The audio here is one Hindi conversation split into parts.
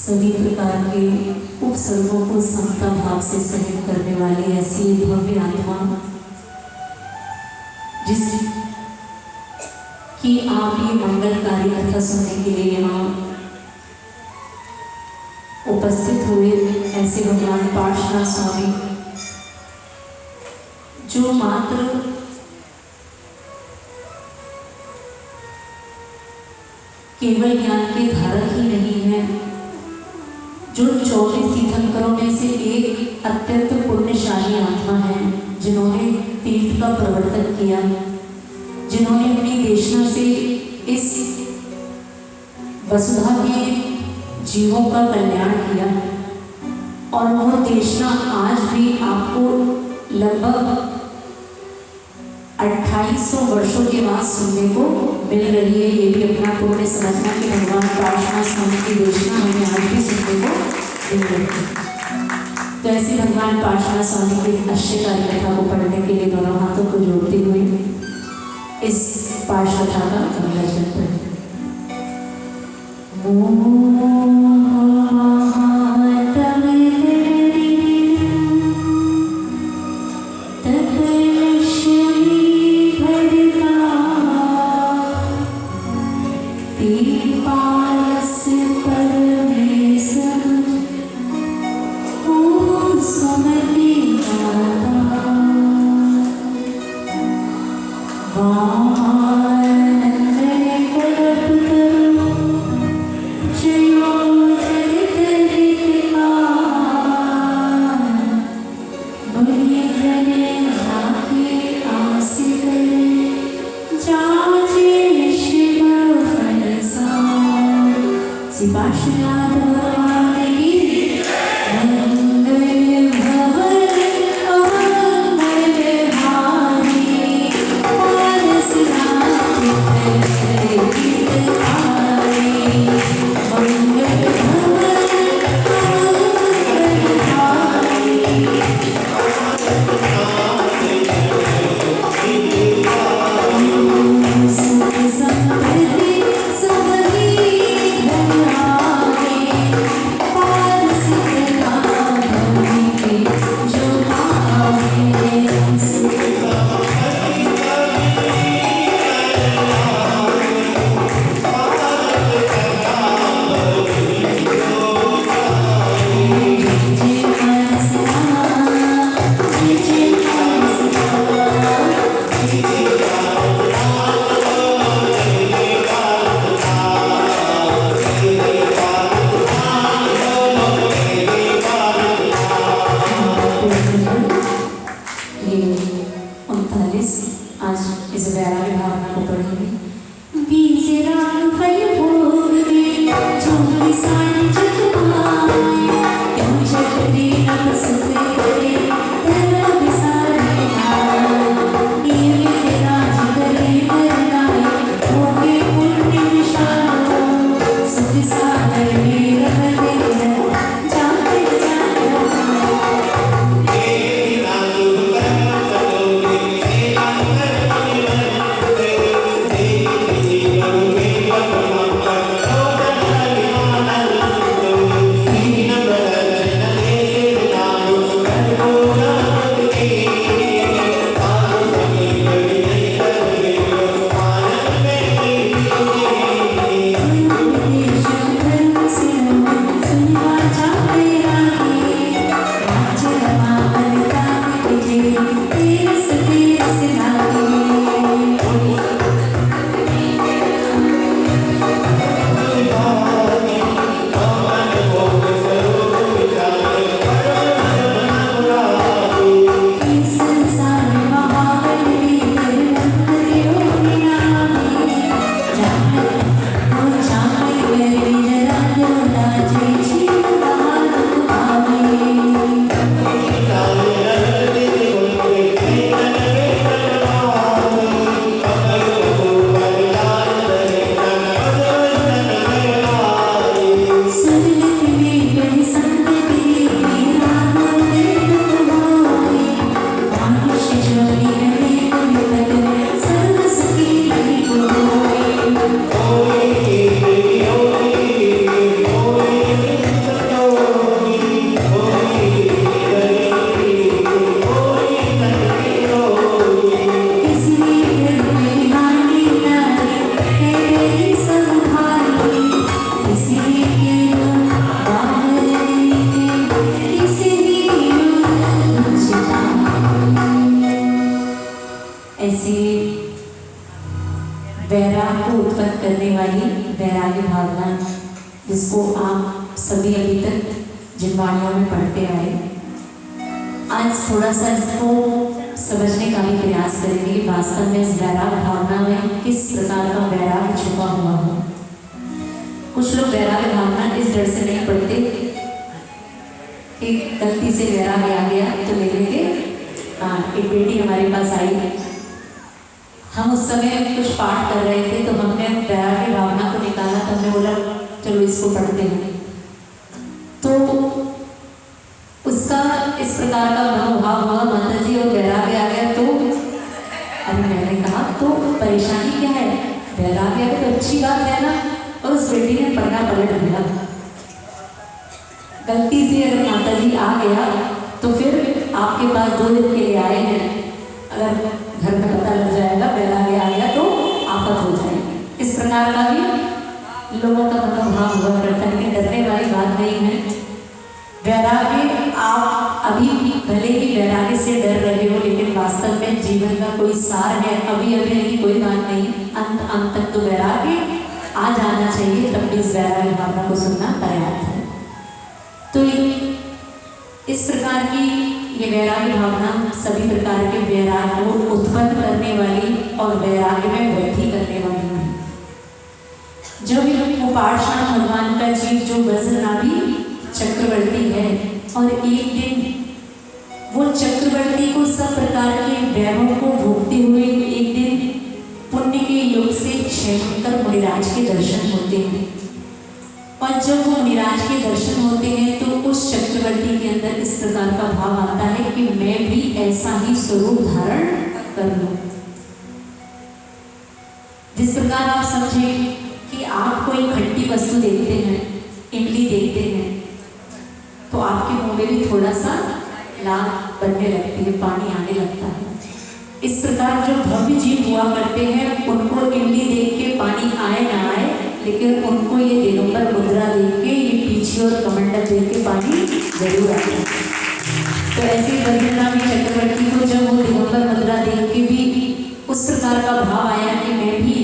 सभी प्रकार के उपसर्गों को समता भाव से सहन करने वाली ऐसी भव्य आत्मा जिसकी आप ये मंगलकारी कथा सुनने के लिए यहाँ उपस्थित हुए ऐसे भगवान पार्श्वनाथ स्वामी जो मात्र केवल ज्ञान के धारक ही नहीं है, जो 24 तीर्थंकरों में से एक अत्यंत पुण्यशाली आत्मा है, जिन्होंने तीर्थ का प्रवर्तन किया, जिन्होंने अपनी देशना से इस वसुधा के जीवों का कल्याण किया। और वो देशना आज भी आपको लगभग 2800 वर्षों के बाद सुनने को मिल रही है। ये भी अपना पुण्य समझना कि भगवान पार्श्वनाथ स्वामी की देशना हमें आज भी सुनने को मिल रही है। तो ऐसे भगवान पार्श्वनाथ स्वामी की आश्चर्यकारी कथा को पढ़ने के लिए दोनों हाथों को जोड़ते हुए इस पार्श्व कथा का मंगलाचरण करें। तत् श्री भद्रा वैराग को उत्पन्न करने वाली वैराग्य भावना जिसको आप सभी अभी तक जिनवाणियों में पढ़ते आए, आज थोड़ा सा इसको समझने का भी प्रयास करेंगे कि वास्तव में इस वैराग भावना में किस प्रकार का वैराग छुपा हुआ हो। कुछ लोग वैराग भावना इस डर से नहीं पढ़ते कि गलती से वैराग आ गया तो ले लेंगे। हाँ, एक बेटी हमारे पास आई, हम उस समय कुछ पाठ कर रहे थे तो हमने वैराग्य भावना को निकाला, तो हमने बोला चलो इसको पढ़ते हैं। तो उसका इस प्रकार का मनोभाव हुआ, माता जी और वैराग्य आ गया। तो अभी मैंने कहा तो परेशानी क्या है, वैराग्य आ गया तो अच्छी बात है ना। और उस बेटी ने पढ़ना पलट दिया। गलती से अगर माता जी आ गया तो फिर आपके पास 2 दिन के लिए आए हैं, अगर घर में पता लग जाएगा वैराग्य आ गया तो आफत हो जाएगी। इस प्रकार का भी लोगों का मनोभाव हुआ करता है, लेकिन डरने वाली बात नहीं है। वैराग्य आप अभी भले ही वैराग्य से डर रहे हो, लेकिन वास्तव में जीवन का कोई सार है। अभी अभी नहीं, कोई बात नहीं, अंत तक तो वैराग्य आ जाना चाहिए, तब भी इस वैराग्य भावना को सुनना तैयार है। तो इस प्रकार की ये वैराग्य भावना सभी प्रकार के वैराग्य को उत्पन्न करने वाली और वैराग्य में वृद्धि करने वाली है। जब वो पाठशाला भगवान का जीव जो वज्रनाभि चक्रवर्ती है, और एक दिन वो चक्रवर्ती को सब प्रकार के वैभव को भोगते हुए एक दिन पुण्य के योग से क्षेमकर मुनिराज के दर्शन होते हैं। और जब वो मुनिराज के दर्शन होते हैं तो उस चक्रवर्ती के अंदर इस प्रकार का भाव आता है कि मैं भी ऐसा ही स्वरूप धारण कर लूं। जिस प्रकार आप समझे कि आप कोई खट्टी वस्तु देखते हैं, इमली देखते हैं, तो आपके मुंह में भी थोड़ा सा लाल बनने लगती है, पानी आने लगता है। इस प्रकार जो भव्य जीव हुआ करते हैं, उनको इमली देख के पानी आए ना आए, लेकिन उनको ये दिगंबर मुद्रा देख के, ये पीछे और कमंडल देख के पानी जरूर आता है। तो ऐसे वज्रनाभि चक्रवर्ती को जब वो दिगंबर मुद्रा देख के भी उस प्रकार का भाव आया कि मैं भी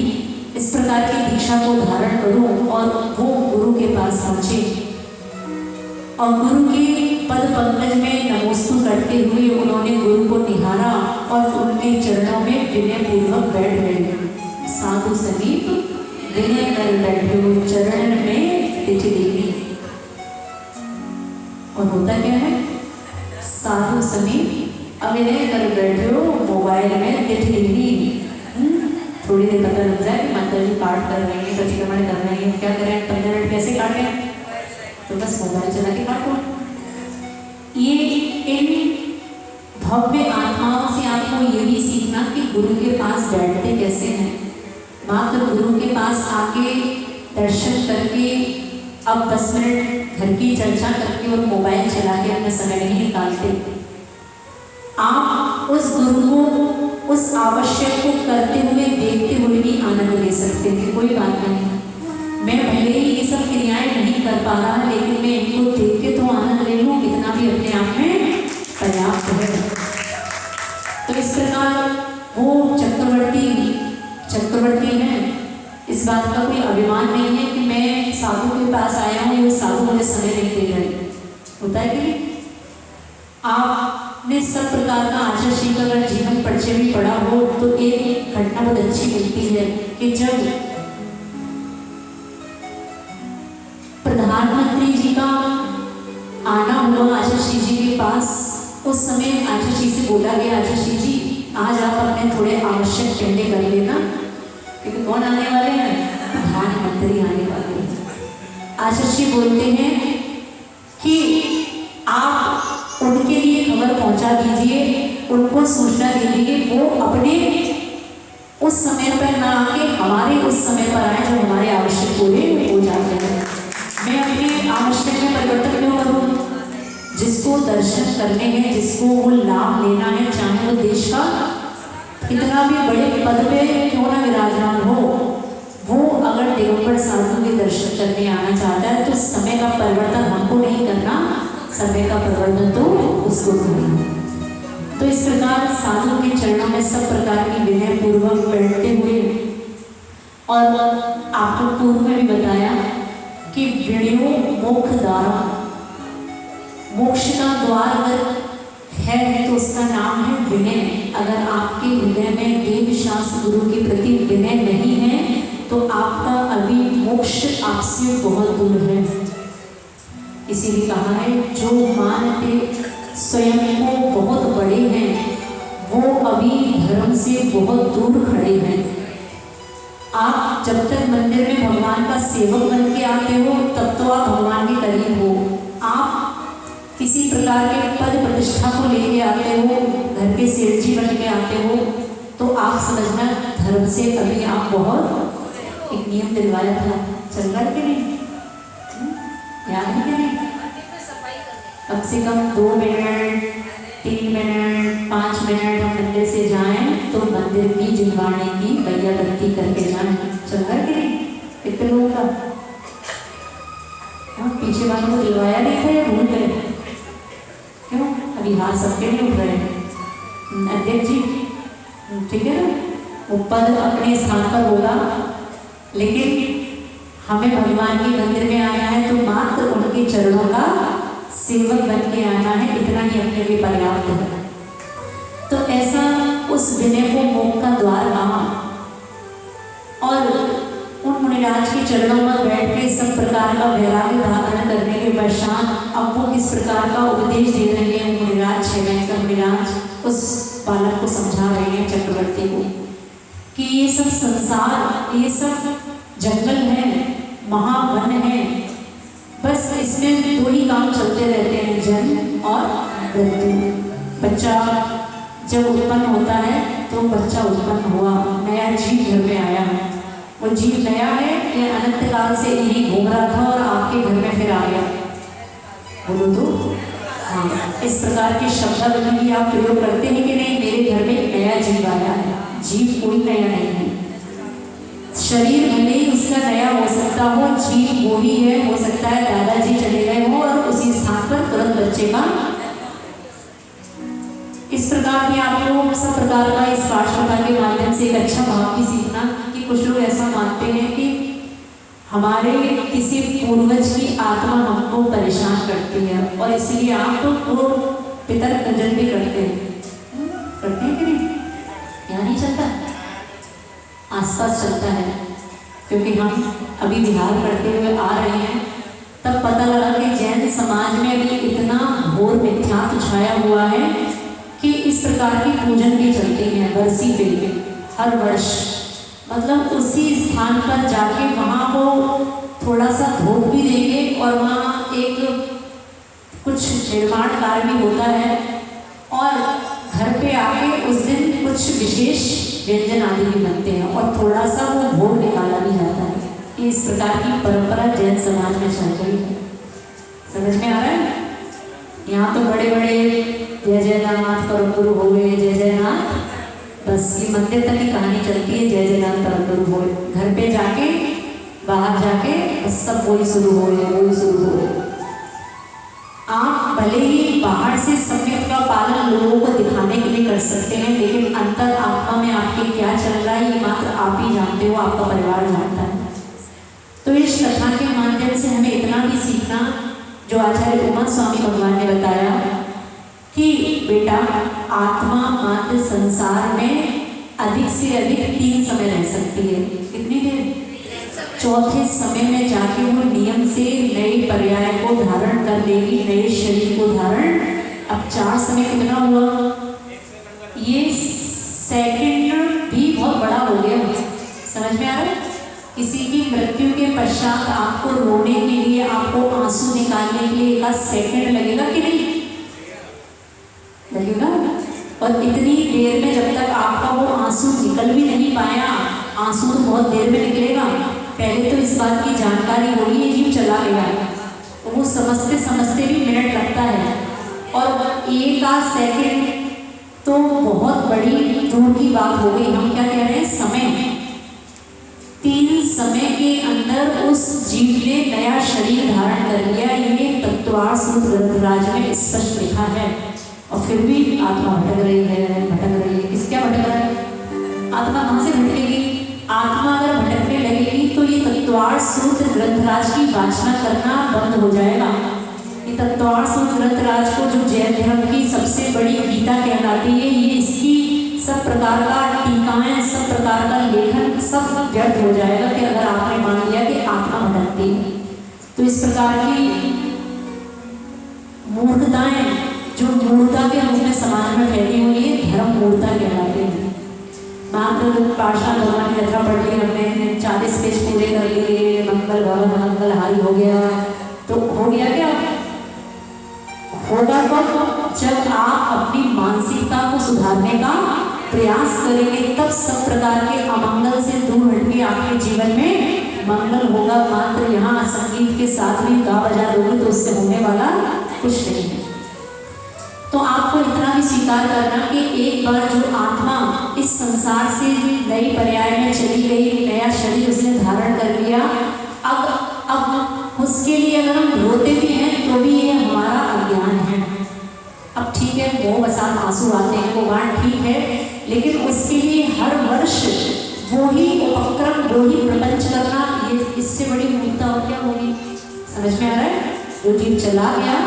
इस प्रकार की दीक्षा को धारण करूं, और वो गुरु के पास पहुंचे और गुरु के पद पंकज में नमोस्तु करते हुए उन्होंने गुरु को निहारा और उनके चरणों में विनय पूर्वक बैठ गए। साधु समीप विनय कर बैठो चरण में तिथ देवी। और होता क्या है, साधु समीप अविनय कर बैठो मोबाइल में तिथ देवी। थोड़ी देर पता लग जाए कि माता जी पाठ कर रहे हैं, प्रतिक्रमण कर रहे हैं, क्या करें, 15 मिनट कैसे काटें, तो बस मोबाइल चला के काटो। ये इन भव्य आत्माओं से आपको ये भी सीखना कि गुरु के पास बैठते कैसे हैं। मात्र गुरु के पास आके दर्शन करके अब 10 मिनट घर की चर्चा करके और मोबाइल चला के अपना समय नहीं निकालते। आप उस गुरु को उस आवश्यक को करते हुए देखते हुए भी आनंद ले सकते थे, कोई बात नहीं। मैं भले ही ये सब क्रियाएं नहीं कर पा रहा, लेकिन मैं इनको देख के तो आनंद ले लूँ, इतना भी अपने आप में पर्याप्त है। तो इस प्रकार वो चक्रवर्ती हैं, इस बात का कोई अभिमान नहीं है कि मैं साधु के पास आया हूँ, ये साधु मुझे समय नहीं दे रहे। होता है कि आपने सब प्रकार का आचार्य का अगर जीवन परिचय भी पढ़ा हो तो एक घटना बहुत अच्छी मिलती है कि जब प्रधानमंत्री जी का आना हुआ आचार्य जी के पास, उस समय आचार्य से बोला गया, आचार्य जी आज आप अपने थोड़े आवश्यक चंडे कर लेना, क्योंकि कौन आने वाले हैं, प्रधानमंत्री आने वाले हैं। आचार्य बोलते हैं कि आप उनके लिए खबर पहुंचा दीजिए, उनको सूचना दे दीजिए, वो अपने उस समय पर ना आके हमारे उस समय पर आए जब हमारे आवश्यक पूरे हो जाते हैं। मैं अपने आवश्यक में परिवर्तन क्यों करूँ? जिसको दर्शन करने हैं, जिसको वो लाभ लेना है, चाहे वो देश का कितना भी बड़े पद पे क्यों ना विराजमान हो, वो अगर दिगंबर साधु के दर्शन करने आना चाहता है तो समय का परिवर्तन हमको नहीं करना, समय का परिवर्तन तो उसको करना। तो इस प्रकार साधु के चरणों में सब प्रकार की विनय पूर्वक बैठते हुए, और आपको पूर्व में भी बताया कि विनयो मोक्ष द्वारा, मोक्ष का द्वार अगर है तो उसका नाम है विनय। अगर आपके हृदय में देव शास्त्र गुरु के प्रति विनय नहीं है तो आपका अभी मोक्ष आपसे बहुत दूर है। इसीलिए कहा है जो मानते स्वयं को बहुत बड़े हैं वो अभी धर्म से बहुत दूर खड़े हैं। आप जब तक मंदिर में भगवान का सेवक बन के आते हो तब तो आप भगवान के करीब हो। आप किसी प्रकार के पद प्रतिष्ठा को लेके आते हो, घर के सेठजी बन के आते हो, तो आप समझना धर्म से अभी आप बहुत, एक नियम दिलवाया था, चल रहा है कि नहीं, याद है कि नहीं? कम से कम 2 मिनट 3 मिनट 5 मिनट हम मंदिर से जाएं तो मंदिर की जिनवाणी की बैया बत्ती करके जाएं। चल रहा है कि नहीं? कितने लोगों का पीछे वालों को दिलवाया नहीं था या भूल गए? क्यों? अभी हाथ सबके नहीं उठ रहे अध्यक्ष जी, ठीक है ना, वो पद अपने स्थान पर होगा, लेकिन हमें भगवान के मंदिर में आना है तो मात्र उनके चरणों का सेवक बन के आना है, इतना ही अपने लिए पर्याप्त है। तो ऐसा उस विनय को मोक्ष का द्वार कहा और उन मुनिराज के चरणों में बैठ के सब प्रकार का वैराग्य धारण करने के पश्चात अब वो किस प्रकार का उपदेश दे रहे हैं मुनिराज, छह मुनिराज उस बालक को समझा रहे हैं चक्रवर्ती को कि ये सब संसार, ये सब जंगल है, महावन है, बस इसमें दो ही काम चलते रहते हैं, जन्म और मृत्यु। बच्चा जब उत्पन्न होता है तो बच्चा उत्पन्न हुआ, नया जीव घर में आया है, वो जीव नया है या अनंत काल से यही घूम रहा था और आपके घर में फिर आ गया, बोलो तो हाँ। इस प्रकार के शब्द भी आप प्रयोग करते हैं कि नहीं, मेरे घर में एक नया जीव आया है। जीव कोई नया नहीं है, शरीर भले ही उसका नया हो सकता हो, जीव वो ही है, हो सकता है दादाजी चले गए हो और उसी स्थान पर तुरंत बच्चे का। इस प्रकार की आपको सब प्रकार का इस पाठशाला के माध्यम से एक अच्छा भाव भी सीखना कि कुछ लोग ऐसा मानते हैं कि हमारे किसी पूर्वज की आत्मा हमको परेशान करती है और इसलिए आप तो वो पितर पूजन भी करते हैं कि नहीं? यहाँ नहीं चलता, आसपास चलता है, क्योंकि हम अभी विहार करते हुए आ रहे हैं, तब पता लगा कि जैन समाज में अभी इतना घोर मिथ्यात्व छाया हुआ है कि इस प्रकार की पूजन भी चलती है बरसी पे हर वर्ष, मतलब उसी स्थान पर जाके वहाँ वो थोड़ा सा धूप भी देंगे और वहाँ एक कुछ निर्माण कार्य भी होता है और घर पे आके उस दिन कुछ विशेष व्यंजन आदि भी बनते हैं और थोड़ा सा वो भोग निकाला भी जाता है। इस प्रकार की परंपरा जैन समाज में चल रही है, समझ में आ रहा है? यहाँ तो बड़े बड़े जय जयनाथ परम गुरु हो गए, जय जयनाथ, बस ये मंदिर तक की कहानी चलती है, जय जयनाथ परम गुरु हो गए, घर पे जाके बाहर जाके बस सब वही शुरू हो गए, वही शुरू हो गए। आप भले ही बाहर से सम्यक का पालन लोगों को दिखाने के लिए कर सकते हैं, लेकिन अंतर आत्मा में आपके क्या चल रहा है ये मात्र आप ही जानते हो, आपका परिवार जानता है। तो इस कथा के माध्यम से हमें इतना भी सीखना जो आचार्य उमा स्वामी भगवान ने बताया कि बेटा आत्मा मात्र संसार में अधिक से अधिक 3 समय रह सकती है। कितनी देर? चौथे समय में जाके वो नियम से नए पर्याय को धारण कर लेगी, नए शरीर को धारण। अब 4 समय कितना हुआ? ये सेकंड भी बहुत बड़ा हो गया, समझ में आ रहा है? किसी की मृत्यु के पश्चात आपको रोने के लिए, आपको आंसू निकालने के लिए 1 सेकंड लगेगा कि नहीं लगेगा? और इतनी देर में जब तक आपका वो आंसू निकल भी नहीं पाया, आंसू तो बहुत देर में निकलेगा, पहले तो इस बात की जानकारी होगी ये जीव चला गया, तो वो समझते समझते भी मिनट लगता है और 1 सेकंड तो बहुत बड़ी दूर की बात हो गई। हम क्या कह रहे हैं? समय। 3 समय के अंदर उस जीव ने नया शरीर धारण कर लिया, ये तत्वार सूत्र ग्रंथराज में स्पष्ट लिखा है। और फिर भी आत्मा भटक रही है। किस क्या भटक रहा है? आत्मा कहाँ से भटकेगी? आत्मा अगर भटकने लगेगी तो ये तत्वार सूत्र ग्रंथराज की वाचना करना बंद हो जाएगा। ये तत्वार सूत्र ग्रंथराज को जो जैन धर्म की सबसे बड़ी गीता कहलाती है, ये इसकी सब प्रकार का टीकाएं, सब प्रकार का लेखन सब व्यर्थ हो जाएगा कि अगर आपने मान लिया कि आत्मा भटकती है। तो इस प्रकार की मूर्खताएं जो मूर्खता के रूप में समाज में फैली हुई है, धर्म मूर्खता कहलाते हैं। महाप्रभु पाठशाला भगवान की यात्रा पढ़ ली हमने, 40 पेज पूरे कर लिए, मंगल भवन मंगलहारी हो गया। तो हो गया क्या? होगा कब? जब आप अपनी मानसिकता को सुधारने का प्रयास करेंगे, तब सब प्रकार के अमंगल से दूर हटके आपके जीवन में मंगल होगा। मात्र यहाँ संगीत के साथ भी गा बजा दोगे तो उससे होने वाला कुछ नहीं है। तो आपको इतना भी स्वीकार करना कि एक बार जो आत्मा इस संसार से नई पर्याय में चली गई, नया शरीर उसने धारण कर लिया, अब उसके लिए अगर हम रोते भी हैं तो भी ये हमारा अज्ञान है। अब ठीक है, वो आंसू आते हैं, वो बात ठीक है, लेकिन उसके लिए हर वर्ष वो ही उपक्रम, वो ही प्रपंच करना, ये इससे बड़ी मूर्खता और क्या होगी? समझ में आ रहा है? जो जीव चला गया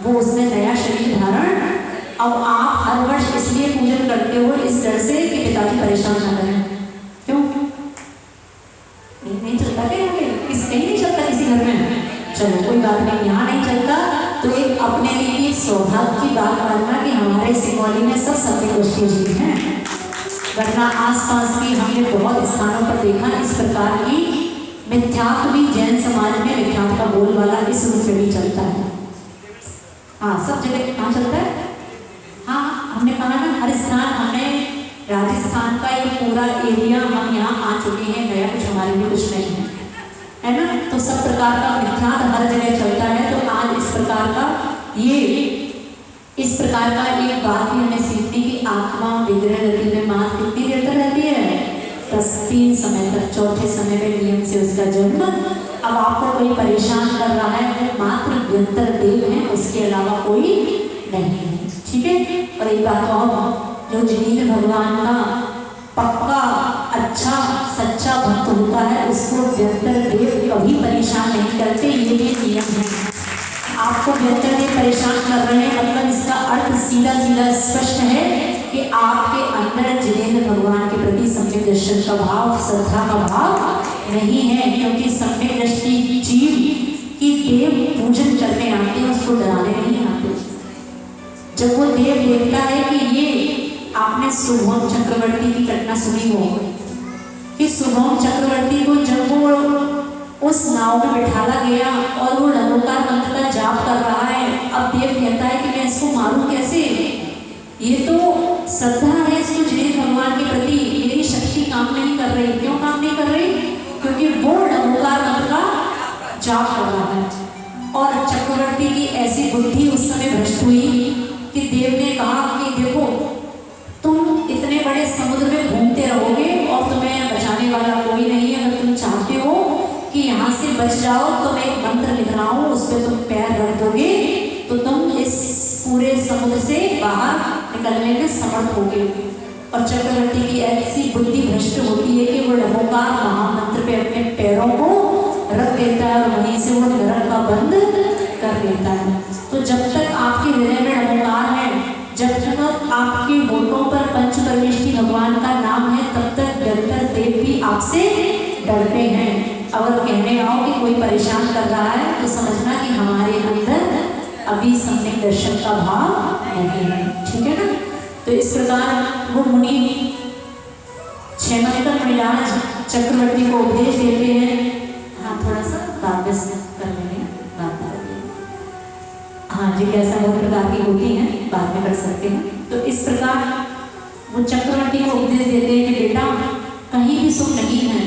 वो उसने नया शरीर धारण, अब आप हर वर्ष इसलिए पूजन करते हो इस डर से कि पिताजी परेशान ना करें। क्यों नहीं चलता क्या? कहीं नहीं चलता किसी घर में? चलो कोई बात नहीं, यहाँ नहीं चलता तो एक अपने लिए सौभाग्य की बात मानना कि हमारे सिंगरौली में सब सत्यगोष्ठी जीव हैं, वरना आसपास भी हमने बहुत स्थानों पर देखा इस प्रकार की मिथ्यात्व भी जैन समाज में मिथ्यात्व का बोलबाला इस रूप में भी चलता है। हाँ, सब जगह कहाँ चलता है? हाँ, हमने कहा ना हर स्थान, हमने राजस्थान का ये पूरा एरिया हम यहाँ आ चुके हैं, नया कुछ हमारे लिए कुछ नहीं है ना। तो सब प्रकार का मिथ्यात्व हर जगह चलता है। तो आज इस प्रकार का एक बात भी हमें सीखती कि आत्मा विग्रह गति में मात कितनी देर तक रहती है? 3 समय तक, चौथे समय में नियम से उसका जन्म। अब आपको कोई परेशान कर रहा है वो मात्र व्यंतर देव है, उसके अलावा कोई नहीं है, ठीक है। और एक बात और, जो जिन्हें भगवान का पक्का अच्छा सच्चा भक्त होता है उसको व्यंतर देव कभी परेशान नहीं करते, ये भी नियम है। आपको व्यंतर देव परेशान कर रहे हैं मतलब इसका अर्थ सीधा सीधा स्पष्ट है कि आपके अंदर जिनेंद्र भगवान के प्रति सम्यक दर्शन का भाव, श्रद्धा का भाव नहीं है। क्योंकि सम्यक दृष्टि जीव की देव पूजन करने आते हैं, उसको डराने नहीं आते। जब वो देव देखता है कि ये आपने शुभम चक्रवर्ती की घटना सुनी हो कि शुभम चक्रवर्ती को जब वो उस नाव में बिठाला गया और वो लंबोकार मंत्र का जाप कर रहा है, अब देव कहता है कि मैं इसको मारूं कैसे? ये तो श्रद्धा है इसको जिनेंद्र भगवान के प्रति, मेरी शक्ति काम नहीं कर रही। क्यों काम नहीं कर रही? क्योंकि वो लंबोकार मंत्र का जाप कर रहा है। और चक्रवर्ती की ऐसी बुद्धि उस समय भ्रष्ट हुई कि देव ने कहा कि देखो तुम इतने बड़े समुद्र में घूमते रहोगे और तुम्हें बचाने वाला कोई नहीं है। अगर तुम चाहते हो कि यहाँ से बच जाओ तो मैं एक मंत्र लिख रहा हूँ, उस पर तुम पैर रख दोगे तो तुम इस पूरे समुद्र से बाहर निकलने में समर्थ होगे। और चक्रवर्ती की ऐसी बुद्धि भ्रष्ट होती है कि वो लंबोकार महामंत्र पे अपने पैरों को रख देता है और वहीं से वो नरक का बंद कर देता है। तो जब तक आपके हृदय में लंबोकार है, जब तक आपके होठों पर पंच परमेष्ठी भगवान का नाम है, तब तक व्यंतर देव भी आपसे डरते हैं। अगर कहने आओ कि कोई परेशान कर रहा है तो समझना कि हमारे अंदर अभी सम्यक दर्शन का भाव नहीं है, ठीक है ना। तो इस प्रकार वो मुनि 6 महीने तक मुनिराज चक्रवर्ती को उपदेश देते हैं। हाँ, थोड़ा सा वापस कर लेंगे बात। हाँ जी, कैसा बहुत प्रकार की होती हैं, बाद में कर सकते हैं। तो इस प्रकार वो चक्रवर्ती को उपदेश देते हैं कि बेटा कहीं भी सुख नहीं है,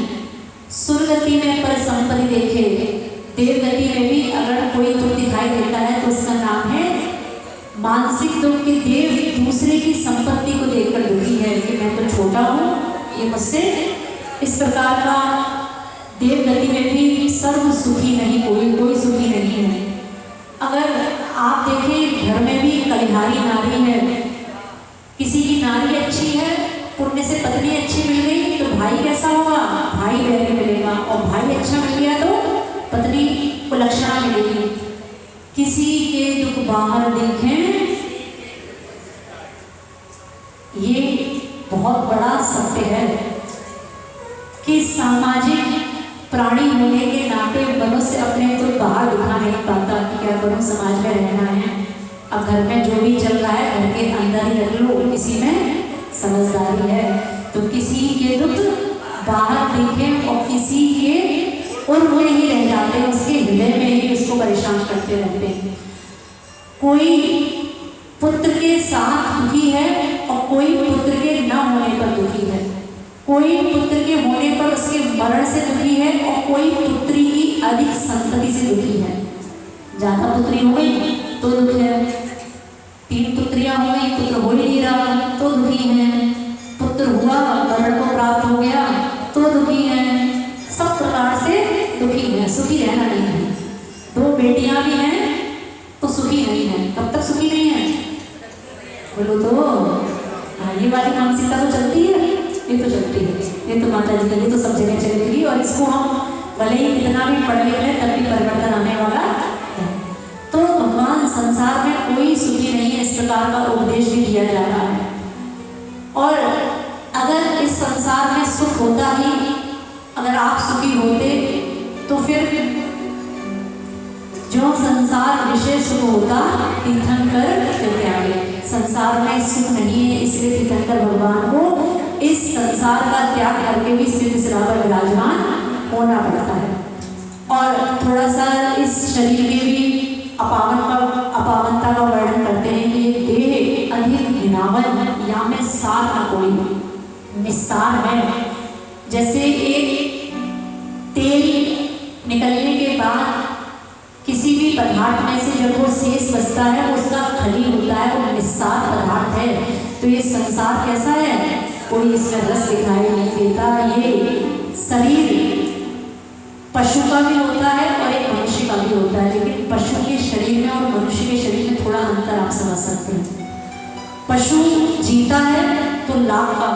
सुरगति में पर संपत्ति देखे, देवगति में भी अगर कोई दुख दिखाई देता है तो उसका नाम है मानसिक दुख। के देव दूसरे की संपत्ति को देखकर दुखी है कि मैं तो छोटा हूँ, ये मुझसे इस प्रकार का। देवगति में भी सर्व सुखी नहीं, कोई सुखी नहीं है। अगर आप देखें घर में भी कलिहारी नारी है, किसी की नारी अच्छी है, पुण्य से पत्नी अच्छी मिल गई तो भाई कैसा होगा? भाई बैरी मिलेगा। और भाई अच्छा मिल गया तो पत्नी को लक्षणा मिलेगी। किसी के दुख बाहर देखें, ये बहुत बड़ा सत्य है कि सामाजिक प्राणी होने के नाते मनुष्य अपने दुख बाहर दिखा नहीं पाता कि क्या करूं, समाज में रहना है। अब घर में जो भी चल रहा है घर के अंदर ही रख लो, इसी में समझदारी है। तो किसी के दुख बाहर दिखे और किसी के उर्व में ही रह जाते हैं, उसके हृदय में ही उसको परेशान करते रहते हैं। कोई पुत्र के साथ दुखी है और कोई पुत्र के न होने पर दुखी है। कोई पुत्र के होने पर उसके मरण से दुखी है और कोई पुत्री की अधिक संतति से दुखी है। ज्यादा पुत्री हो गई तो दुख है, 3 पुत्रियां हो गई, पुत्र हो ही नहीं रहा तो दुखी है, पुत्र हुआ मरण को प्राप्त हो गया तो दुखी है। सब प्रकार से दुखी है, सुखी रहना नहीं है। 2 बेटियां भी हैं तो सुखी नहीं है। कब तक सुखी नहीं है? बोलो तो। हाँ, ये वाली मानसिकता तो चलती है, ये तो चलती है, ये तो माता जी का, ये तो सब जगह चलेगी। और इसको हम भले ही कितना भी पढ़ लिख लें तब भी परिवर्तन आने वाला है। तो भगवान संसार में कोई सुखी नहीं है, इस प्रकार का उपदेश भी दिया जा रहा है। और अगर इस संसार में सुख होता ही, अगर आप सुखी होते तो फिर जो संसार विषय सुख होता तीर्थंकर त्यागे। संसार में सुख नहीं है, इसलिए तीर्थंकर भगवान को इस संसार का त्याग करके भी सिद्ध सिरा पर विराजमान होना पड़ता है। और थोड़ा सा इस शरीर के भी अपावनता का वर्णन करते हैं कि ये देह अधिक निरावन, या में सार का कोई निस्सार है। जैसे एक तेल निकलने के बाद किसी भी पदार्थ में से जब वो शेष बचता है, वो उसका खली होता है, वो निस्सार पदार्थ है। तो ये संसार कैसा है, कोई इसमें रस दिखाई नहीं देता। ये शरीर पशु का भी होता है और एक मनुष्य का भी होता है, लेकिन पशु के शरीर में और मनुष्य के शरीर में थोड़ा अंतर आप समझ सकते हैं। पशु जीता है तो लाख का,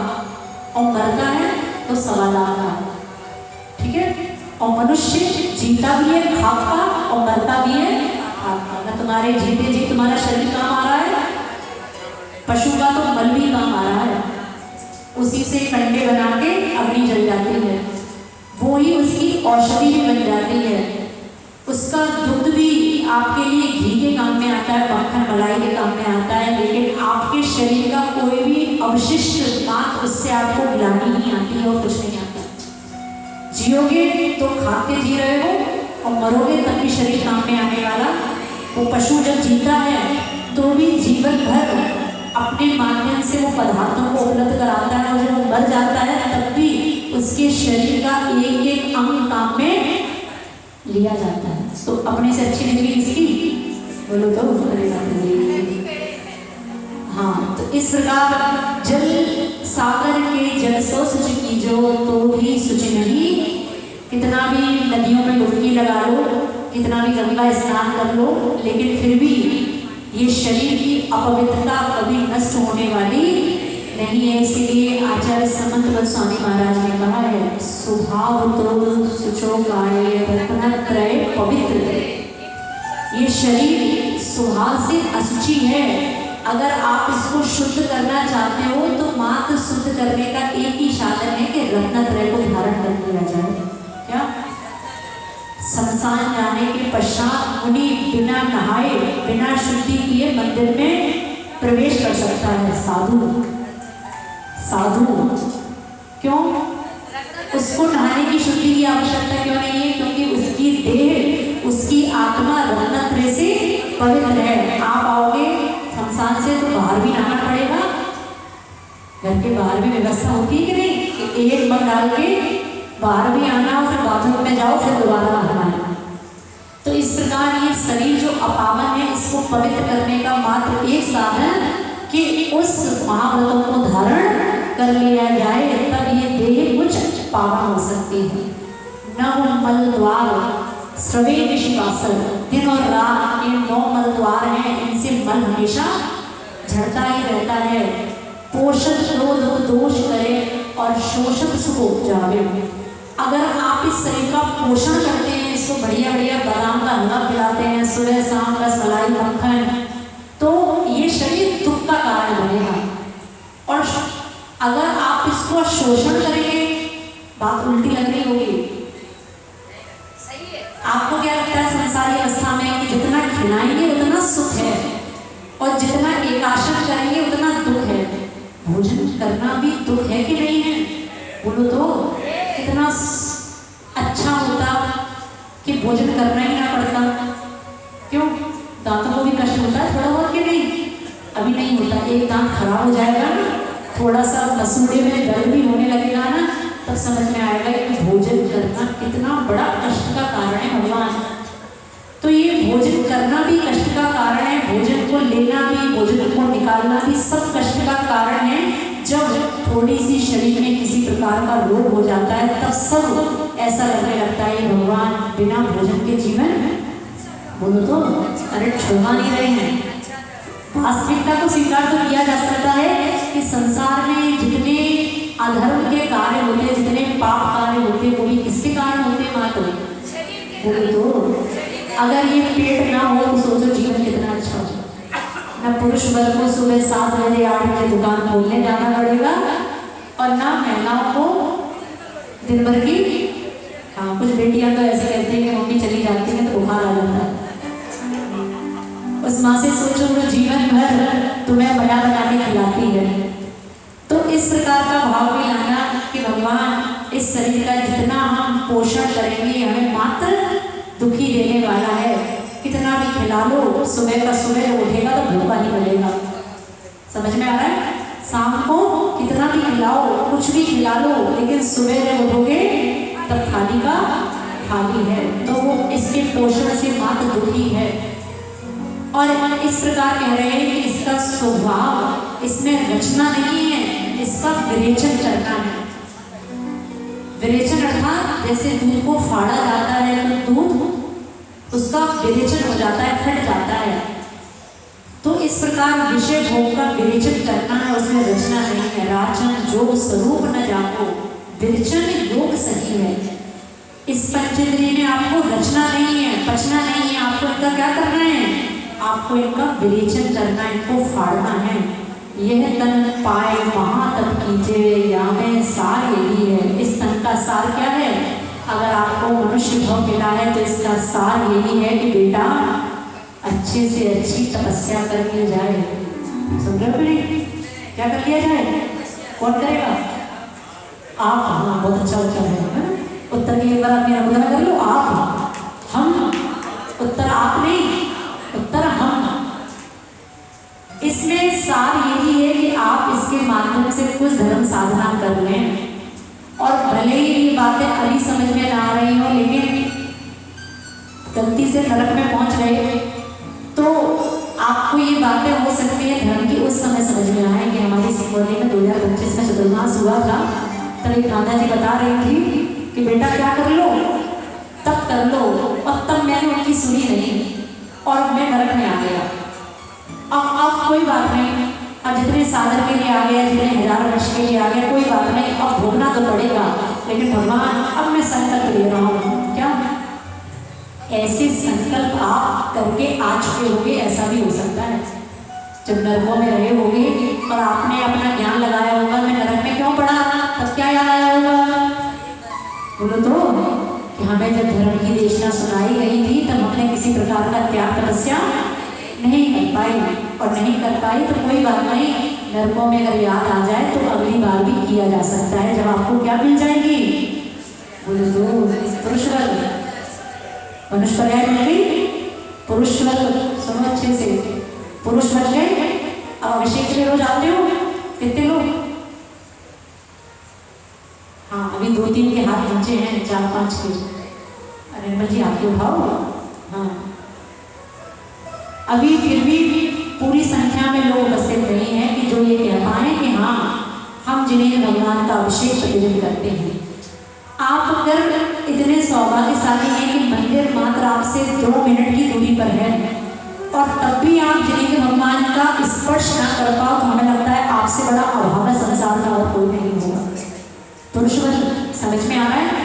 और मरता है तो 1.25 लाख का, ठीक है। और मनुष्य जीता भी है खाक का और मरता भी है खाक का। ना तुम्हारे जीते जी तुम्हारा शरीर काम आ रहा है, पशु का तो मल भी काम आ रहा है। उसी से कंडे बना के अग्नि जल जाती है, वो ही उसकी औषधि भी बन जाती है। उसका दूध भी आपके लिए घी के काम में आता है, मक्खन मलाई के काम में आता है, लेकिन आपके शरीर का कोई भी अवशिष्ट बात उससे आपको गिलानी नहीं आती है और कुछ नहीं आता। जियोगे तो खा के जी रहे हो और मरोगे तब भी शरीर काम में आने वाला। वो पशु जब जीता है तो भी जीवन भर अपने माध्यम से वो पदार्थों को उपलब्ध कराता है, और जब वो मर जाता है तब भी उसके शरीर का एक एक अंग काम में लिया जाता है। तो अपने से अच्छी जिंदगी किसकी, बोलो तो। हाँ, तो इस प्रकार जल सागर के जल सो शुचि कीजो तो भी शुचि नहीं। कितना भी नदियों में डुबकी लगा लो, कितना भी गंगा स्नान कर लो, लेकिन फिर भी ये शरीर की अपवित्रता कभी नष्ट होने वाली नहीं है। इसीलिए आचार्य समंत गोस्वामी महाराज ने कहा है, स्वभाव तो शुचो काये रत्नत्रय पवित्र। ये शरीर स्वभाव से अशुचि है। अगर आप इसको शुद्ध करना चाहते हो तो मात्र शुद्ध करने का एक ही साधन है कि रत्नत्रय को धारण कर लिया जाए। क्या शमशान जाने के पश्चात मुनि बिना नहाए बिना शुद्धि किए मंदिर में प्रवेश कर सकता है। साधु क्यों, उसको नहाने की शुद्धि की आवश्यकता क्यों नहीं है, क्योंकि उसकी देह उसकी आत्मा रत्नत्रय से पवित्र है। आप आओगे शमशान से तो बाहर भी नहाना पड़ेगा। घर के बाहर भी व्यवस्था होती है कि नहीं, कि एक मग डाल के बाहर भी आना और फिर बाथरूम में जाओ फिर दोबारा नहाना। तो इस प्रकार ये शरीर जो अपावन है, इसको पवित्र करने का मात्र एक साधन कि उस महाव्रतों को धारण कर लिया जाए, तब ये देह कुछ पावन हो सकती है। नव मल द्वार स्रवे निशिवासल, दिन और रात ये 9 मल द्वार हैं, इनसे मल हमेशा झड़ता ही रहता है। पोषक क्रोध दोष करे और शोषक सुख उपजावे। अगर आप इस शरीर का पोषण करते हैं, इसको बढ़िया बढ़िया बादाम का हलवा खिलाते हैं, सुबह शाम रसमलाई मक्खन, तो ये शरीर दुख का कारण बनेगा। और अगर आप इसको शोषण करेंगे, बात उल्टी लग रही होगी। आपको क्या लगता है संसारी अवस्था में कि जितना खिलाएंगे उतना सुख है, और जितना एकाशन करेंगे उतना दुख है। भोजन करना भी दुख है कि नहीं है, बोलो तो। कितना अच्छा होता कि भोजन करना ही ना पड़ता। क्यों, दांतों को भी कष्ट होता है थोड़ा बहुत कि नहीं, अभी नहीं होता। एक दांत खराब हो जाएगा ना, थोड़ा सा मसूड़े में दर्द भी होने लगेगा ना, तब समझ में आएगा कि भोजन करना कितना बड़ा कष्ट का कारण है भगवान। तो ये भोजन करना भी कष्ट का कारण है, भोजन को लेना भी, भोजन को निकालना भी सब कष्ट का कारण है। जब थोड़ी सी शरीर में किसी प्रकार का रोग हो जाता है, तब सब ऐसा लगने लगता है भगवान बिना भोजन के जीवन, बोलो तो। अरे छोड़ा नहीं रहे हैं, वास्तविकता को स्वीकार तो किया जा सकता है कि संसार में जितने अधर्म के कार्य होते हैं, जितने पाप कार्य होते हैं, वो भी किसके कारण होते हैं? मात्र बोले तो अगर ये पेट ना हो तो सोचो जीवन कितना अच्छा हो। ना पुरुष वर्ग को सुबह 7 बजे 8 बजे दुकान खोलने जाना पड़ेगा और ना महिलाओं को दिन भर की, हाँ कुछ बेटियां तो ऐसे कहती हैं कि मम्मी चली जाती है तो बुखार आ जाता है। उस माँ से सोचो वो जीवन भर तुम्हें बना बना के खिलाती है। तो इस प्रकार का भाव भी लाना कि भगवान इस शरीर का जितना हम पोषण करेंगे हमें मात्र दुखी देने वाला है। कितना भी खिला लो, सुबह का सुबह उठेगा तो भूखा ही मिलेगा। समझ में आ रहा है? शाम को कितना भी खिलाओ, कुछ भी खिला लो, लेकिन सुबह जब उठोगे तब थाली का खाली है। तो वो इसके पोषण से मात्र दुखी है। और इस प्रकार कह रहे हैं कि इसका स्वभाव, इसमें रचना नहीं है, इसका विरेचन करना है। विरेचन अर्थात जैसे दूध को फाड़ा जाता है तो दूध उसका विरेचन हो जाता है, फट जाता है। तो इस प्रकार विषय भोग का विरेचन करना है, उसमें रचना नहीं है। राजन जोग स्वरूप न जाको, विरेचन योग सही है। इस पंचेंद्रिय में आपको रचना नहीं है, पचना नहीं है, आपको इनका क्या करना है? आपको इनका विरेचन करना है, इनको फाड़ना है। यह तन पाए महातप कीजे, यामें सार यही है। इस तन का सार क्या है? अगर आपको मनुष्य भाव मिला है तो इसका सार यही है कि बेटा अच्छे से अच्छी तपस्या कर ली जाए। समझ रहे हो? क्या कर लिया जाए? कौन करेगा? आप। हाँ बहुत अच्छा उत्तर है। उत्तर के लिए एक बार आप मेरा मुद्रा कर लो। आप, हम। उत्तर आप नहीं, उत्तर हम। इसमें सार यही है कि आप इसके माध्यम से कुछ धर्म साधना कर लें। और भले ही ये बातें अभी समझ में ना आ रही हो, लेकिन गलती से नरक में पहुंच गए तो आपको ये बातें हो सकती है धर्म की उस समय समझ में आए कि हमारी सिंगरौली में 2025 में चतुर्मास हुआ था। तब एक राधा जी बता रही थी कि बेटा क्या कर लो, तब कर लो। और तब मैंने उनकी सुनी नहीं और मैं नरक में आ गया। अब कोई बात नहीं, अब जितने साधन के लिए आ गया, जितने 1000 वर्ष के लिए आ गया, कोई बात नहीं, अब भोगना तो पड़ेगा। लेकिन भगवान अब मैं संकल्प ले रहा हूँ। क्या? ऐसे संकल्प आप करके आ चुके होंगे, ऐसा भी हो सकता है जब नरकों में रहे होंगे और आपने अपना ज्ञान लगाया होगा मैं नरक में क्यों पड़ा, तब क्या याद आया होगा? बोलो तो कि हमें जब धर्म की देशना सुनाई गई थी तब हमने किसी प्रकार का त्याग तपस्या नहीं कर पाई, और नहीं कर पाई तो कोई बात नहीं, नरकों में अगर याद आ जाए तो अगली बार भी किया जा सकता है। जब आपको क्या मिल जाएगी? बोलो तो पुरुष वर्ग, मनुष्य पर्याय मिल गई, पुरुष वर्ग। सुनो अच्छे से, पुरुष वर्ग गए। अब अभिषेक के लिए रोज आते हो कितने लोग? हाँ अभी 2-3 के हाथ नीचे हैं, 4-5 के। अरे जी आपके उठाओ। हाँ अभी फिर भी पूरी संख्या में लोग उपस्थित नहीं हैं कि जो ये कह पाए कि हाँ हम जिन्हें भगवान का अभिषेक प्रतिदिन करते हैं। आप अगर इतने सौभाग्यशाली हैं कि मंदिर मात्र आपसे 2 मिनट की दूरी पर है और तब भी आप जिन्हें भगवान का स्पर्श ना कर पाओ तो हमें लगता है आपसे बड़ा अभाव संसार का और कोई नहीं होगा। पुरुष वर्ग समझ में आ रहा है?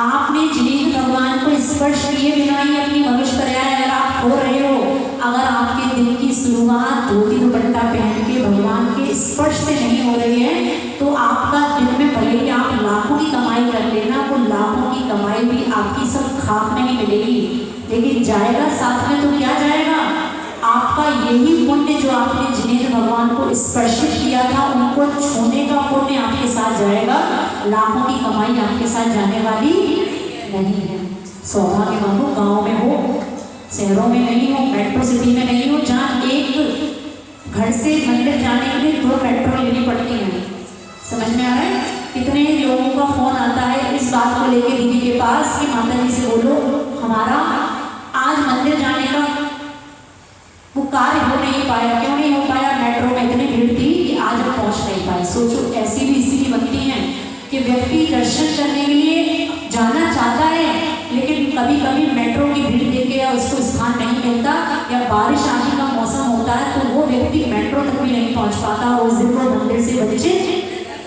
आपने जिन्हें भगवान को स्पर्श किए बिना ही अपनी मनुष्य पर्याय अगर आप हो रहे हो, अगर आपके दिन की शुरुआत धोती दुपट्टा पहन के भगवान के स्पर्श से नहीं हो रही है तो आपका दिन में भले ही आप लाखों की कमाई कर लेना, वो लाखों की कमाई भी आपकी सब खाक में ही मिलेगी, लेकिन जाएगा साथ में तो क्या जाएगा? आपका यही पुण्य जो आपने जिन्हें भगवान को स्पर्शित किया था उनको छूने का पुण्य आपके साथ जाएगा। लाखों की कमाई आपके साथ जाने वाली नहीं है। सौभाग्य मानो गाँव में हो, शहरों में नहीं हो, मेट्रो सिटी में नहीं हो, जहाँ एक घर से मंदिर जाने के लिए 2 पेट्रोल लेनी पड़ती हैं। समझ में आ रहा है? कितने लोगों का फोन आता है इस बात को लेके दीदी के पास कि माता जी से बोलो हमारा आज मंदिर जाने का वो कार्य हो नहीं पाया। क्यों नहीं हो पाया? मेट्रो में इतनी भीड़ थी कि आज हम पहुंच नहीं पाए। सोचो ऐसी भी स्थिति बनती है कि व्यक्ति दर्शन करने के लिए जाना चाहता है लेकिन कभी कभी मेट्रो की भीड़ देख के या उसको स्थान नहीं मिलता या बारिश आने का मौसम होता है तो वो व्यक्ति मेट्रो तक भी नहीं पहुंच पाता और उस दिन वो मंदिर से वंचित,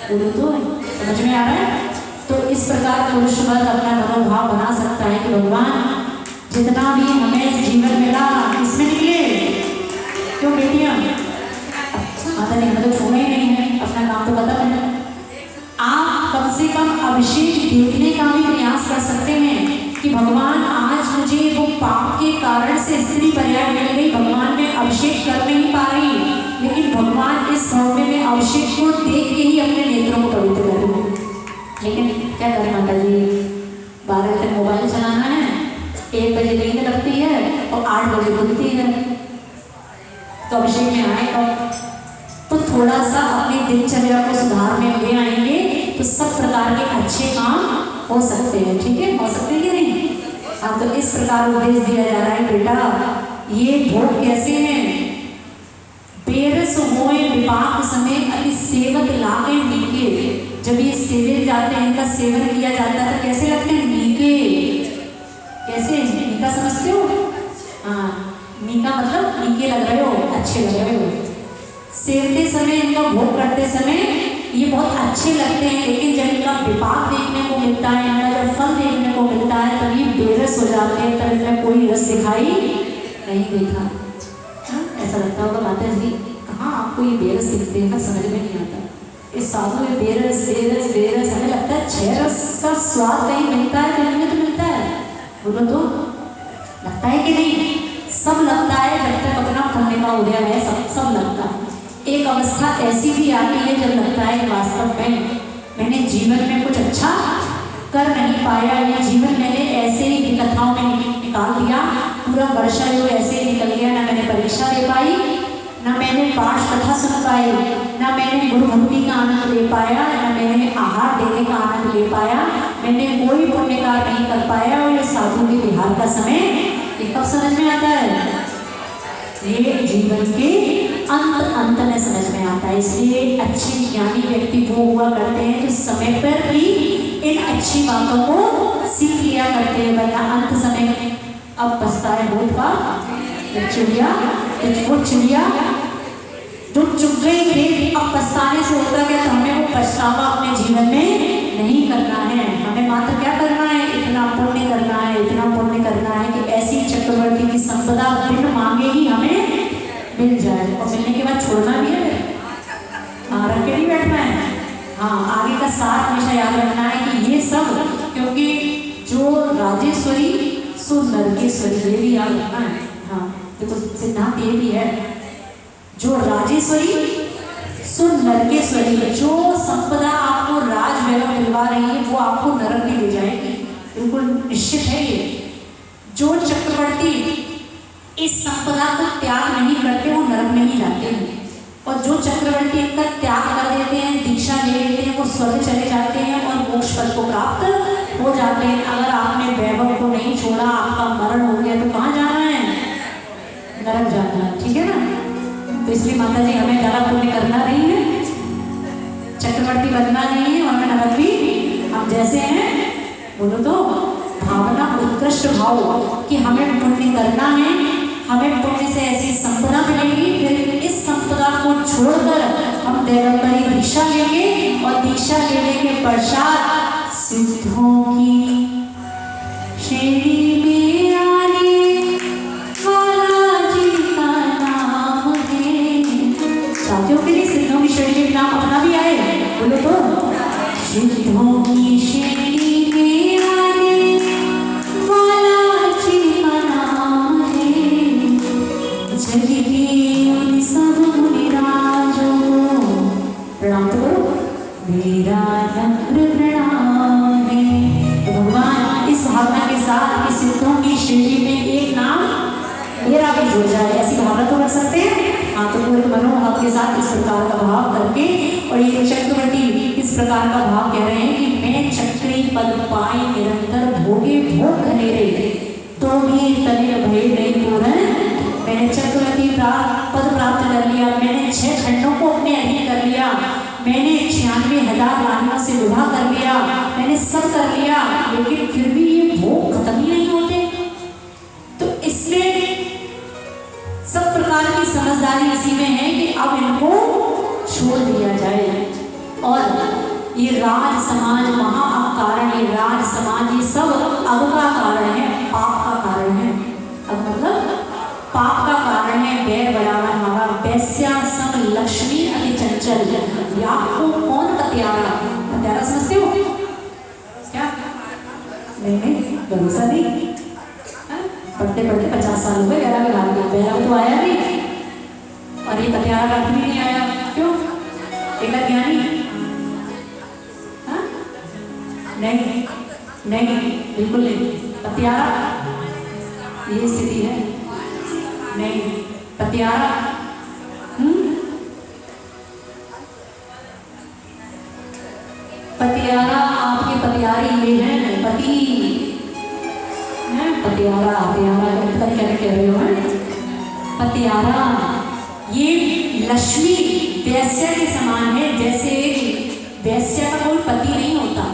बोलो तो समझ में आ रहा है। तो इस प्रकार पुरुष वर्ग अपना मनोभाव बना सकता है कि भगवान जितना भी हमें जीवन मिला इसमें निकले, क्यों बेटियां माता ने हमें तो छोड़ा ही नहीं है, अपना काम तो पता है। आप कम से कम अभिषेक देखने का भी प्रयास कर सकते हैं कि भगवान आज मुझे वो पाप के कारण से स्त्री पर्याय मिल गई, भगवान मैं अभिषेक कर नहीं पा रही, लेकिन भगवान इस मौके में अभिषेक को देख के ही अपने नेत्रों को पवित्र करूँ। लेकिन क्या करें माता जी, 12 तक मोबाइल चलाना है, 1 बजे नींद लगती है और 8 बजे खुलती है, तो अभिषेक में आएगा तो थोड़ा सा अपनी दिनचर्या को सुधारने ले आएंगे तो सब प्रकार के अच्छे काम हो सकते हैं। ठीक है, हो सकते हैं कि नहीं? हाँ, तो इस प्रकार उपदेश दिया जा रहा है, बेटा ये भोग कैसे हैं, बेरस होए विपाक समय अति सेवक लागे मीके। जब ये सेवे जाते हैं, इनका सेवन किया जाता है तो कैसे लगते हैं, मीके। कैसे, मीका समझते हो? हाँ, मीका मतलब मीके लग रहे हो, अच्छे लग रहे हो। सेवते समय, इनका भोग करते समय ये बहुत अच्छे लगते हैं, लेकिन जब इनका विपाक देखने को मिलता है, इनका जब फल देखने को मिलता है तब ये बेरस हो जाते हैं, तब इनमें कोई रस दिखाई नहीं देता। ऐसा लगता होगा माता जी कहाँ आपको ये बेरस दिखते हैं, समझ में नहीं आता। इस साधु में बेरस बेरस बेरस, हमें लगता है 6 रस का स्वाद कहीं मिलता है, कहीं में तो मिलता है, बोलो तो लगता है कि नहीं? सब लगता है, जब तक अपना पुण्य का उदय है सब लगता है। एक अवस्था ऐसी भी आती है जब लगता है कि वास्तव में मैंने जीवन में कुछ अच्छा कर नहीं पाया, ये जीवन मैंने ऐसे ही विकथाओं में निकाल दिया, पूरा वर्षा जो ऐसे ही निकल गया, ना मैंने परीक्षा दे पाई, ना मैंने पाठ कथा सुन पाई, ना मैंने गुरु भक्ति का आनंद ले पाया, ना मैंने आहार देने का आनंद ले पाया, मैंने कोई पुण्य कार्य नहीं कर पाया। और ये साधु के विहार का समय ये कब समझ में आता है? ये जीवन के अंत में समझ में आता है। इसलिए अच्छे ज्ञानी व्यक्ति वो हुआ करते हैं जो समय पर भी इन अच्छी बातों को सीख लिया करते हैं, वरना अंत समय में अब पछताए बहुत बार चिड़िया, वो चिड़िया जो चुग गई थी, अब पछताने से होता गया, तो हमें वो पछतावा अपने जीवन में नहीं करना है। हमें मात्र क्या करना है, इतना पुण्य करना है, इतना पुण्य करना है कि ऐसी चक्रवर्ती की संपदा बिन मांगे ही हमें मिल जाए, और मिलने के बाद छोड़ना भी है, हाँ रख के नहीं बैठना है। हाँ, आगे का साथ हमेशा याद रखना है कि ये सब, क्योंकि जो राजेश्वरी सो नरकेश्वरी, ये भी याद रखना है। हाँ, देखो सिद्धांत ये भी है, जो राजेश्वरी सो नरकेश्वरी, जो संपदा आपको राज वैभव दिलवा रही है वो आपको नरक भी ले जाएगी, बिल्कुल निश्चित है ये। जो चक्रवर्ती इस संपदा को त्याग नहीं करते वो नरक में ही जाते हैं, और जो चक्रवर्ती इनका त्याग कर देते हैं, दीक्षा ले लेते हैं, वो स्वर्ग चले जाते हैं और मोक्ष पद को प्राप्त हो जाते हैं। अगर आपने वैभव को नहीं छोड़ा, आपका मरण हो गया, तो कहाँ जाना है? नरक जाना है, ठीक है ना? तो इसलिए माता जी हमें ज़्यादा पुण्य करना नहीं है, चक्रवर्ती बनना नहीं है, और हमें नरक भी हम जैसे हैं, बोलो तो भावना उत्कृष्ट भाव कि हमें पुण्य करना है, हमें पुण्य से ऐसी संपदा मिलेगी, फिर इस संपदा को छोड़कर हम दैवोत्तरी दीक्षा लेंगे, और दीक्षा लेने के पश्चात सिद्धों की श्रेणी में आने वाला जी का नाम है। साथियों के लिए सिद्धों की श्रेणी में नाम अपना भी आए, बोलो तो सिद्धों की श्रेणी में आने वाला जी का नाम है। जग के उन सब मुनिराजों को प्रणाम तो करो, मेरा नम्र प्रणाम है। तो भगवान इस भावना के साथ इस सिद्धों की श्रेणी में एक नाम मेरा भी जुड़ जाए, ऐसी भावना तो कर सकते हैं। हाँ, तो पूरे मनोभाव के साथ इस प्रकार का भाव करके, और ये चक्रवर्ती इस प्रकार का भाव कह रहे हैं कि मैं चक्री पद पाई निरंतर भोगे भोग घनेरे, तो भी तनिर भय नहीं पूरन। मैंने चक्रवर्ती पद प्राप्त कर लिया, मैंने 6 खंडों को अपने अधीन कर लिया, मैंने 96,000 रानियों से विवाह कर लिया, मैंने सब कर लिया, लेकिन फिर भी ये भोग खत्म ही नहीं होते। तो इसलिए सब प्रकार की समाज महाअकारण, ये राज समाज ये सब अब का कारण है, पाप का कारण है। अब मतलब पाप का कारण है। बैर बराबर हमारा वैश्या सम लक्ष्मी अति चंचल, आपको कौन पतियारा, पतियारा समझते हो क्या? नहीं भरोसा नहीं, पढ़ते पढ़ते 50 साल हो गए, बेरा भी ला गया, बेरा तो आया नहीं और ये पतियारा का भी नहीं आया। क्यों? एक ज्ञानी नहीं बिल्कुल नहीं। पतियारा ये स्थिति है, नहीं पतियारा पतियारा आपके पतियारी ये है, पति है पतियारा, पतियारा क्या कह रहे हो? पतियारा ये लक्ष्मी वैश्या के समान है। जैसे वैश्या का कोई पति नहीं होता,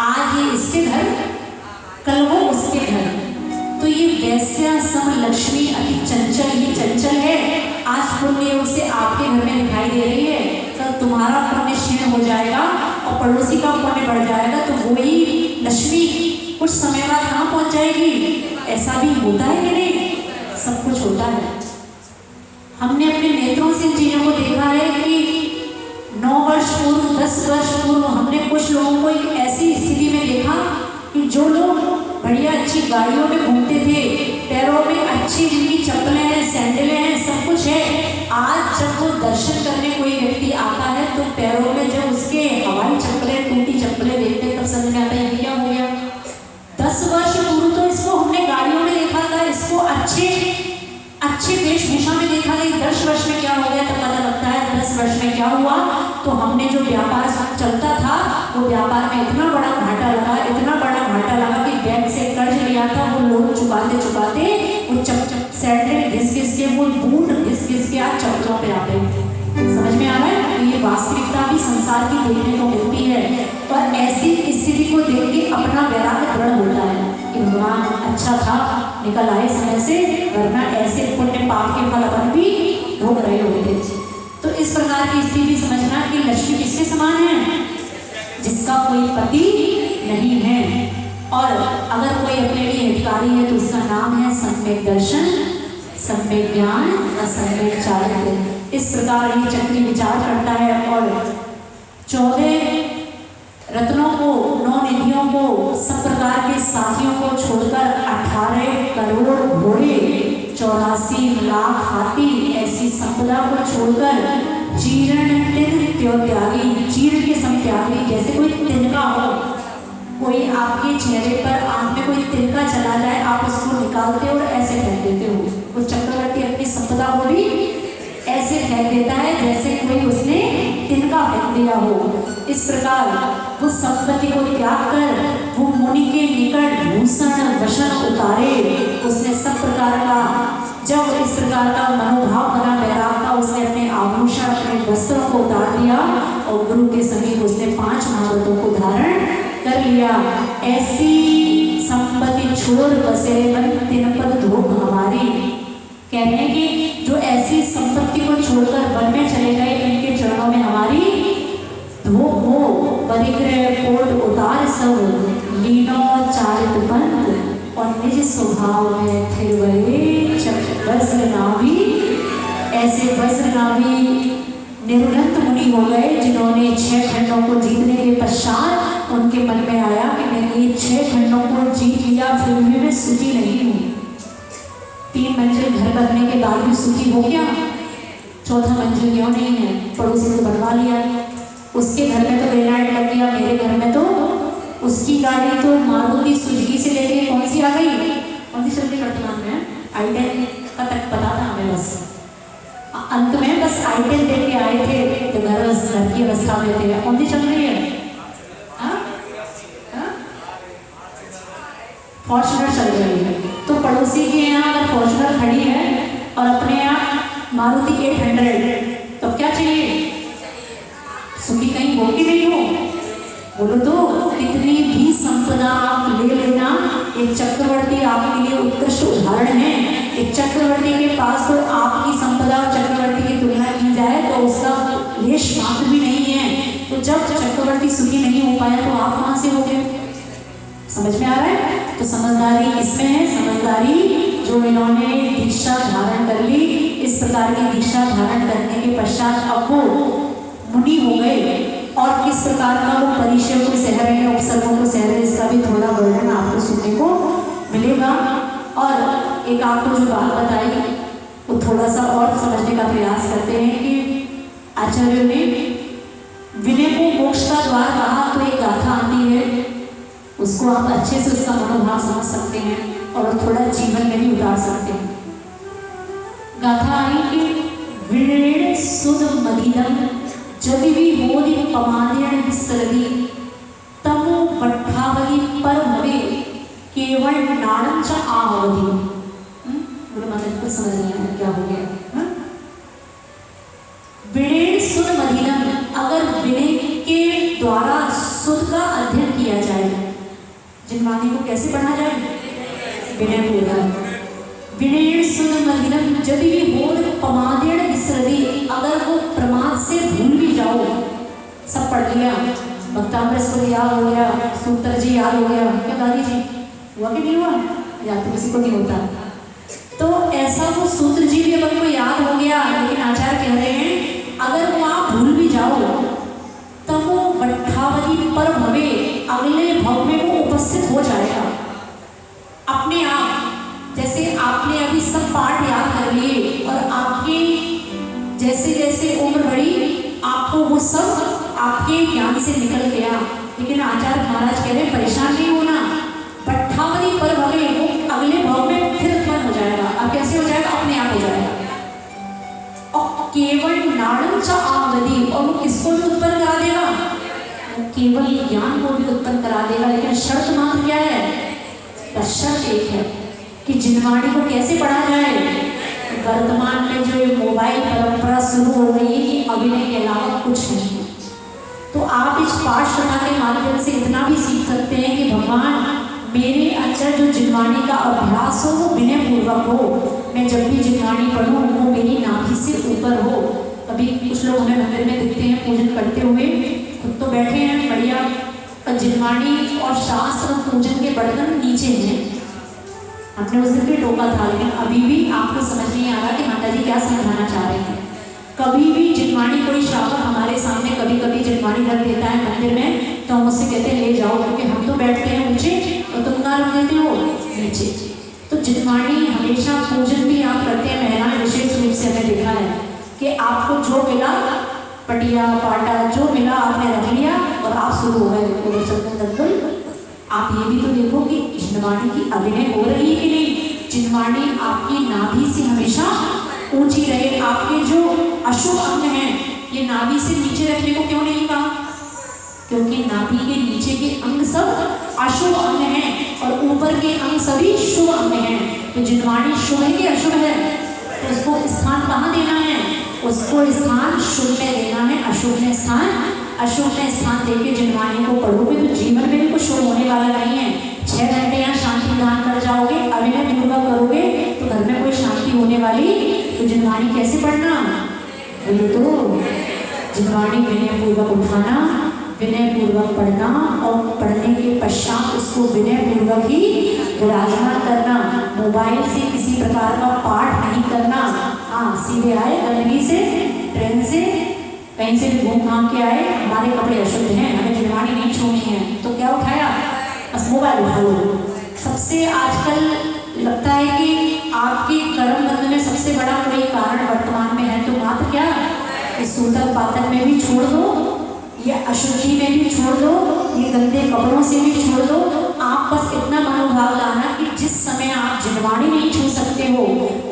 आज ये इसके घर कल वो उसके घर, तो ये वैश्या सम लक्ष्मी अति चंचल, ये चंचल है। आज पुण्य उसे आपके घर में दिखाई दे रही है, तो तुम्हारा पुण्य क्षीण हो जाएगा और पड़ोसी का पुण्य बढ़ जाएगा, तो वही लक्ष्मी कुछ समय बाद कहाँ पहुंच जाएगी। ऐसा भी होता है कि नहीं? सब कुछ होता है। हमने अपने नेत्रों से इन चीजों को देखा है कि 9 वर्ष पूर्व 10 वर्ष पूर्व हमने कुछ लोगों को एक ऐसी स्थिति में देखा कि जो लोग बढ़िया अच्छी गाड़ियों में घूमते थे, पैरों में अच्छी जिनकी चप्पलें हैं, सैंडलें हैं, सब कुछ है, आज जब वो दर्शन करने कोई व्यक्ति आता है तो पैरों में जब उसके हवाई चप्पलें, टूटी चप्पलें देखते तब समझ में आता है क्या हो गया। 10 वर्ष पूर्व तो इसको हमने गाड़ियों में देखा था, इसको अच्छे वेशभूषा में देखा था। 10 वर्ष में क्या हो गया तब पता लगता है 10 वर्ष में क्या हुआ। तो हमने जो व्यापार चलता था वो व्यापार में इतना बड़ा घाटा लगा कि बैंक से कर्ज लिया था, वो लोन चुकाते वो सैंडल घिस के, वो बूट घिस के आज चप्पलों पे आते हैं। समझ में आ रहा है? तो ये वास्तविकता भी संसार की देखने को मिलती है और ऐसी स्थिति को देख के अपना वैराग्य दृढ़ होता है कि भगवान अच्छा था निकल आए समय से, वरना ऐसे पुण्य पाप के फल अपन भी भोग रहे होते। तो इस प्रकार की स्थिति समझना कि लक्ष्मी किसके समान है? जिसका कोई पति नहीं है और अगर कोई अपने लिए हितकारी है तो उसका नाम है सम्यक दर्शन, सम्यक ज्ञान और सम्यक चारित्र्य। इस प्रकार ये चक्री विचार करता है और 14 रत्नों को, 9 निधियों को, सब प्रकार के साथियों को छोड़कर 18 करोड़ घोड़े, 84 लाख हाथी, ऐसी संपदा को छोड़कर जीर्ण त्यागी, जीर्ण के सम त्यागी। जैसे कोई तिनका हो, कोई आपके चेहरे पर आंख में कोई तिनका चला जाए, आप उसको निकालते हो और ऐसे फेंक देते हो। वो चक्रवर्ती अपनी संपदा को भी ऐसे फेंक देता है जैसे कोई उसने तिनका फेंक दिया हो। इस प्रकार वो संपत्ति को त्याग कर वो मुनि के निकट भूषण वशन उतारे। उसने सब प्रकार का, जब इस प्रकार का मनोभाव बना वैराग का, उसने अपने आभूषण, अपने वस्त्रों को उतार दिया और गुरु के समीप उसने 5 महाव्रतों को धारण कर लिया। ऐसी संपत्ति छोड़ बसे बन 3 पद धोख हमारी। कह रहे हैं कि जो ऐसी संपत्ति को छोड़कर वन में चले गए, इनके चरणों में हमारी धोख हो। परिग्रह कोट उतार सब लीनो चारित बंद और निज स्वभाव में फिर वही वज्रनाभी। ऐसे वज्रनाभी निर्गंत मुनि हो गए जिन्होंने 6 खंडों को जीतने के पश्चात उनके मन में आया कि मैंने ये 6 खंडों को जीत लिया, फिर भी मैं सुखी नहीं हूँ। 3 मंजिल घर बनने के बाद भी सुखी हो गया, 4था मंजिल क्यों नहीं है? पड़ोसी को बनवा लिया, उसके घर में तो ग्रेनाइट लग गया, मेरे घर में तो उसकी गाड़ी तो मारुति सुजुकी से लेके कौन सी आ गई, कौन सी चल रही वर्तमान में? i10 का तक पता था हमें, बस अंत में बस i10 देख के आए थे तो घर की अवस्था में थे। कौन सी चल रही है? फॉर्च्यूनर चल रही है। तो पड़ोसी के यहाँ अगर फॉर्च्यूनर खड़ी है और अपने यहाँ मारुति 800, तो क्या चाहिए? सुखी कहीं हो कि नहीं हो? बोलो तो कितनी भी संपदा आप ले लेना, एक चक्रवर्ती आपके लिए उत्कृष्ट उदाहरण है। एक चक्रवर्ती के पास तो आपकी संपदा चक्रवर्ती की तुलना की जाए तो उसका लेश मात्र भी नहीं है। तो जब चक्रवर्ती सुखी नहीं हो पाया तो आप कहाँ से हो गए? समझ में आ रहा है? तो समझदारी इसमें है, समझदारी जो इन्होंने दीक्षा धारण कर ली, इस प्रकार की दीक्षा धारण करने के पश्चात अब वो मुनि हो गए और किस प्रकार का वो परिचय को सह रहे हैं, उपसर्गों को सह रहे हैं, इसका भी थोड़ा वर्णन आपको सुनने को मिलेगा। और एक आपको जो बात बताई वो थोड़ा सा और समझने का प्रयास करते हैं कि आचार्यों ने विनय को मोक्ष का द्वार कहा, तो एक गाथा आती है, उसको आप अच्छे से उसका मनोभाव समझ सकते हैं और थोड़ा जीवन में भी उतार सकते हैं। गाथा आई कि विनेण सुध मदीनम जदि भी होदि पमादेण विसरदी तमो वट्ठावली पर भवे केवल नाड़ं च आवधि। बोलो मतलब कुछ समझ नहीं आया क्या हो गया? विनेण सुध मदीनम, अगर विनय के द्वारा सुध का अध्ययन किया जाए, जिनवाणी को कैसे पढ़ा जाए? विनय पूर्वक। विनय सुध मदीनम जदि भी होद पमादेण विसरदी, अगर वो प्रमाद से भूल भी जाओ, सब पढ़ लिया, भक्तामृत को याद हो गया, सूत्र जी याद हो गया, क्या दादी जी हुआ कि नहीं हुआ? या तो किसी को नहीं होता। तो ऐसा वो सूत्र जी भी अगर को याद हो गया, लेकिन आचार्य कह रहे हैं अगर वो आप भूल भी जाओ तब वो वट्ठावली पर भवे, अगले भव में वो उपस्थित हो जाएगा अपने आप। जैसे आपने अभी सब पाठ याद कर लिए और आपकी जैसे जैसे उम्र बढ़ी आपको वो सब आपके ज्ञान से निकल गया, लेकिन आचार्य महाराज कह रहे परेशान नहीं होना, वट्ठावली पर भवे, वो अगले भव में फिर उत्पन्न हो जाएगा। अब कैसे हो जाएगा? अपने आप हो जाएगा। और केवल नाड़ं च आवधि, और वो किसको भी उत्पन्न करा देगा? केवल ज्ञान को भी उत्पन्न करा देगा, लेकिन शर्त मात्र क्या है? शर्त एक है कि जिनवाणी को कैसे पढ़ा जाए? वर्तमान में जो मोबाइल परंपरा शुरू हो गई है कि अभिनय के अलावा कुछ नहीं, तो आप इस पाठशाला के माध्यम से इतना भी सीख सकते हैं कि भगवान मेरे अंदर जो जिनवाणी का अभ्यास हो वो विनय पूर्वक हो, मैं जब भी जिनवाणी पढ़ूँ वो मेरी नाभि से ऊपर हो। अभी कुछ लोग हमें मंदिर में दिखते हैं पूजन करते हुए, खुद तो बैठे हैं बढ़िया, और जिनवाणी और शास्त्र पूजन के बर्तन नीचे हैं। हमने उस दिन भी टोका था, लेकिन अभी भी आपको समझ नहीं आ रहा कि माता जी क्या समझाना चाह रहे हैं। कभी भी जिनवाणी कोई श्रावक हमारे सामने कभी कभी जिनवाणी रख देता है मंदिर में, तो हम उससे कहते हैं ले जाओ, क्योंकि हम तो बैठते हैं ऊंचे और तुम कहाँ रख देते हो? नीचे। तो जिनवाणी हमेशा पूजन भी आप करते हैं, महिलाएं विशेष रूप से हमें देखा है कि आपको जो मिला पटिया पाटा जो मिला आपने रख लिया और आप शुरू हो गए। आप ये भी तो देखो कि जिनवाणी की अभिनय हो रही है कि नहीं? जिनवाणी आपकी नाभि से हमेशा ऊंची रहे। आपके जो अशुभ अंग हैं ये नाभि से नीचे रखने को क्यों नहीं कहा? क्योंकि नाभि के नीचे के अंग सब अशुभ अंग हैं और ऊपर के अंग सभी शुभ अंग हैं। तो जिनवाणी शुभ है कि अशुभ है? तो उसको स्थान कहाँ देना है? उसको स्थान शुभ में देना है, अशुभ में स्थान देके जिनवाणी को पढ़ोगे तो जीवन में भी कुछ शुभ होने वाला नहीं है। 6 घंटे यहाँ शांति दान कर जाओगे, अभिनय पूर्वक करोगे तो घर में कोई शांति होने वाली? तो जिनवाणी कैसे पढ़ना? बोलो तो जिनवाणी विनय पूर्वक उठाना, विनय पूर्वक पढ़ना और पढ़ने के पश्चात उसको विनय पूर्वक ही विराजमान करना। मोबाइल से किसी प्रकार का पाठ नहीं करना। हाँ, सीधे आए गंदगी से, ट्रेन से, कहीं से भी घूम घाम के आए, हमारे कपड़े अशुद्ध हैं, हमें जिनवाणी नहीं छूनी है, तो क्या उठाया? बस मोबाइल उठा लो। सबसे आजकल लगता है कि आपके कर्म बंधन में सबसे बड़ा कोई कारण वर्तमान में है तो मात्र क्या? इस सूतक पातक में भी छोड़ दो, ये अशुद्धि में भी छोड़ दो, ये गंदे कपड़ों से भी छोड़ दो। आप बस इतना मनोभाव लाना कि जिस समय आप जिनवाणी नहीं छू सकते हो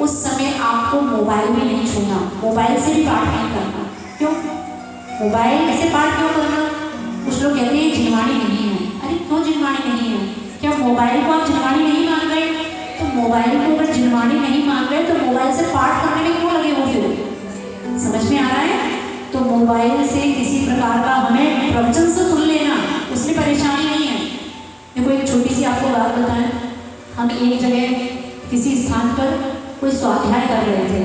उस समय आपको मोबाइल भी नहीं छूना, मोबाइल से भी पाठ नहीं करना। क्यों? मोबाइल से पाठ क्यों करना? कुछ लोग कहते हैं जिनवाणी नहीं है। अरे क्यों जिनवाणी नहीं है? क्या मोबाइल को आप जिनवाणी नहीं मान रहे? तो मोबाइल को अगर जिनवाणी नहीं मान रहे तो मोबाइल से पाठ करने में क्यों लगे वो? फिर समझ में आ रहा है? तो मोबाइल से किसी प्रकार का हमें प्रवचन से सुन लेना, उसमें परेशानी नहीं है। देखो एक छोटी सी आपको बात बताएं, हम एक जगह किसी स्थान पर कोई स्वाध्याय कर रहे थे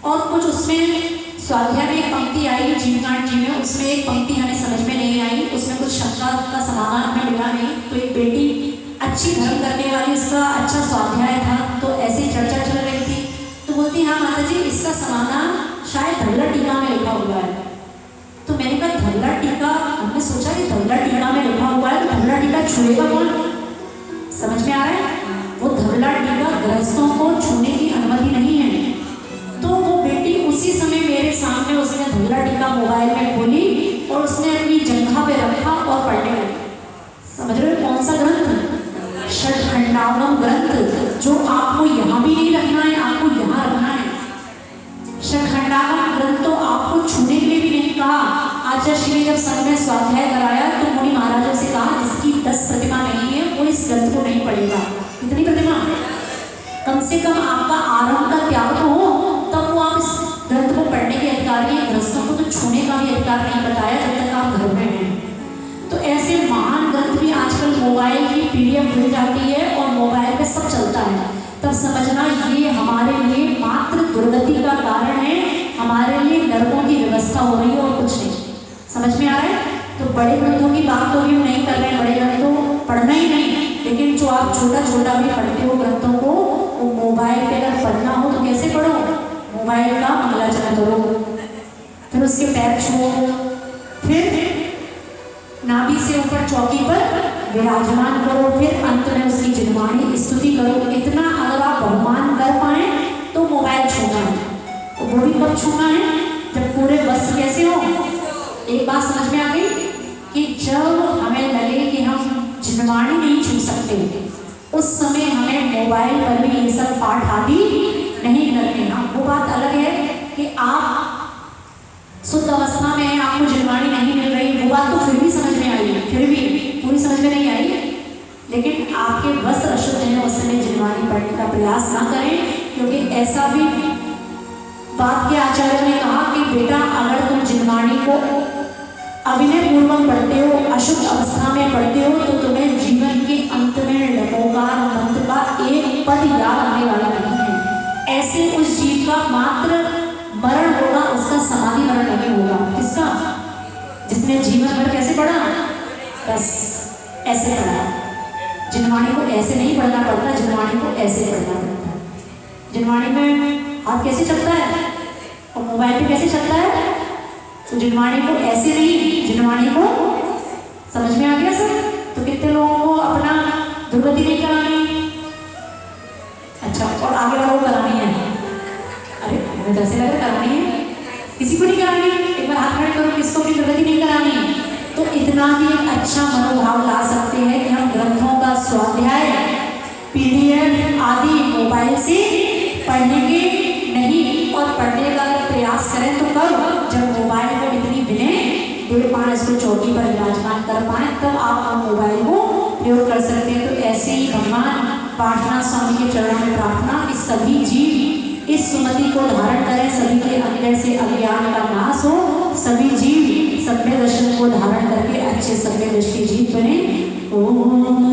और कुछ उसमें स्वाध्याय में एक पंक्ति आई जीवकांड जी में, उसमें एक पंक्ति हमें समझ में नहीं आई, उसमें कुछ शंका का समाधान हमें मिला नहीं। तो एक बेटी अच्छी धर्म करने वाली, उसका अच्छा स्वाध्याय था, तो ऐसी चर्चा चल रही थी, तो बोलती हाँ माता जी इसका समाधान शायद धल्ला टीका में लिखा हुआ है। तो मैंने कहा धल्ला टीका, हमने सोचा कि धल्ला टीका में लिखा हुआ है तो धल्ला टीका छुएगा कौन? समझ में आ रहा है? वो धल्ला टीका गृहस्थों को छूने की अनुमति नहीं है। तो वो बेटी उसी समय मेरे सामने उसने धल्ला टीका मोबाइल में खोली और उसने अपनी जंघा पे रखा और पढ़ने लगी। समझ रहे हो कौन सा ग्रंथ? षट्खंडागम ग्रंथ, जो आपको यहाँ भी नहीं रखना है, आपको यहाँ रखना है। षट्खंडागम ग्रंथ तो आपको छूने के लिए भी नहीं कहा। आचार्य श्री जब संघ में स्वाध्याय कराया तो मुनि महाराजों से कहा जिसकी 10 प्रतिमा नहीं है वो इस ग्रंथ को नहीं पढ़ेगा। कितनी प्रतिमा? कम से कम आपका आरंभ का त्याग तो हो, तब वो आप इस ग्रंथ को पढ़ने के अधिकारी हैं। ग्रस्तों को तो छूने का भी अधिकार नहीं बताया जब तक आप घर में हैं। तो ऐसे महान ग्रंथ भी आजकल मोबाइल की PDF मिल जाती है और मोबाइल पे सब चलता है, तब समझना ये हमारे लिए मात्र दुर्गति का कारण है, हमारे लिए नरकों की व्यवस्था हो रही है और कुछ नहीं। समझ में आ रहा है? तो बड़े ग्रंथों की बात तो भी नहीं कर रहे हैं, बड़े ग्रंथ तो पढ़ना ही नहीं, लेकिन जो आप छोटा छोटा भी पढ़ते हो ग्रंथों को, वो मोबाइल पे अगर पढ़ना हो तो कैसे पढ़ो? मोबाइल का मंगलाचरण करो, फिर उसके पैर छुओ, फिर नाभि से ऊपर चौकी पर विराजमान करो, फिर अंत में उसकी जिह्वाणी स्तुति करो। इतना अगर आप बहुमान कर पाए तो मोबाइल छूना है। तो वो भी कब छूना है? जब पूरे वस्त्र कैसे हो। एक बात समझ में आ गई कि जब हमें लगे कि हम जिह्वाणी नहीं छू सकते, उस समय हमें मोबाइल पर भी ये सब पाठ आदि नहीं करते। हाँ, वो बात अलग है कि आप शुद्ध अवस्था में आपको जिह्वाणी नहीं मिल रही, वो बात तो फिर भी समझ में आई, फिर भी पूरी समझ में नहीं आई, लेकिन आपके वस्त्र अशुद्ध है उस समय जिह्वाणी पढ़ने का प्रयास ना करें, क्योंकि ऐसा भी बात के आचार्य ने कहा कि बेटा अगर तुम जिह्वाणी को अभिनय पूर्वक पढ़ते हो, अशुद्ध अवस्था में पढ़ते हो, तो तुम्हें जीवन के अंत में लकोकार मंत्र का एक पद याद आने वाला नहीं है। ऐसे उस जीव का मात्र मरण होगा, उसका समाधि मरण नहीं होगा। किसका? जिसने जीवन भर कैसे पढ़ा? बस ऐसे पढ़ा। जिह्वाणी को ऐसे नहीं पढ़ना पड़ता, जिह्वाणी को ऐसे पढ़ना पड़ता है। जिह्वाणी में हाथ कैसे चलता है और मोबाइल पे कैसे चलता है? तो जिह्वाणी को ऐसे नहीं, जिह्वाणी को समझ में आ गया सर? तो कितने लोगों को अपना दुर्गति नहीं करानी? अच्छा, और आगे वालों को करानी है? अरे मुझे ऐसे लग रहा करानी है, किसी को नहीं करानी। एक बार हाथ खड़े करो, किसको अपनी दुर्गति नहीं करानी। तो इतना ही अच्छा मनोभाव ला सकते हैं कि हम ग्रंथों का स्वाध्याय PDF आदि मोबाइल से पढ़ेंगे नहीं, और पढ़ने का प्रयास करें तो कब? जब मोबाइल को इतनी विनय दे पाए, इसको चौकी पर विराजमान कर पाए, तब आप मोबाइल को प्रयोग कर सकते हैं। तो ऐसे ही भगवान पार्थना स्वामी के चरणों में प्रार्थना कि सभी जीव इस सुमति को धारण करें, सभी के अंदर से अज्ञान का नाश हो, सभी जीव सभ्य दर्शन को धारण करके अच्छे सभ्य दृष्टि जीव बने। ओम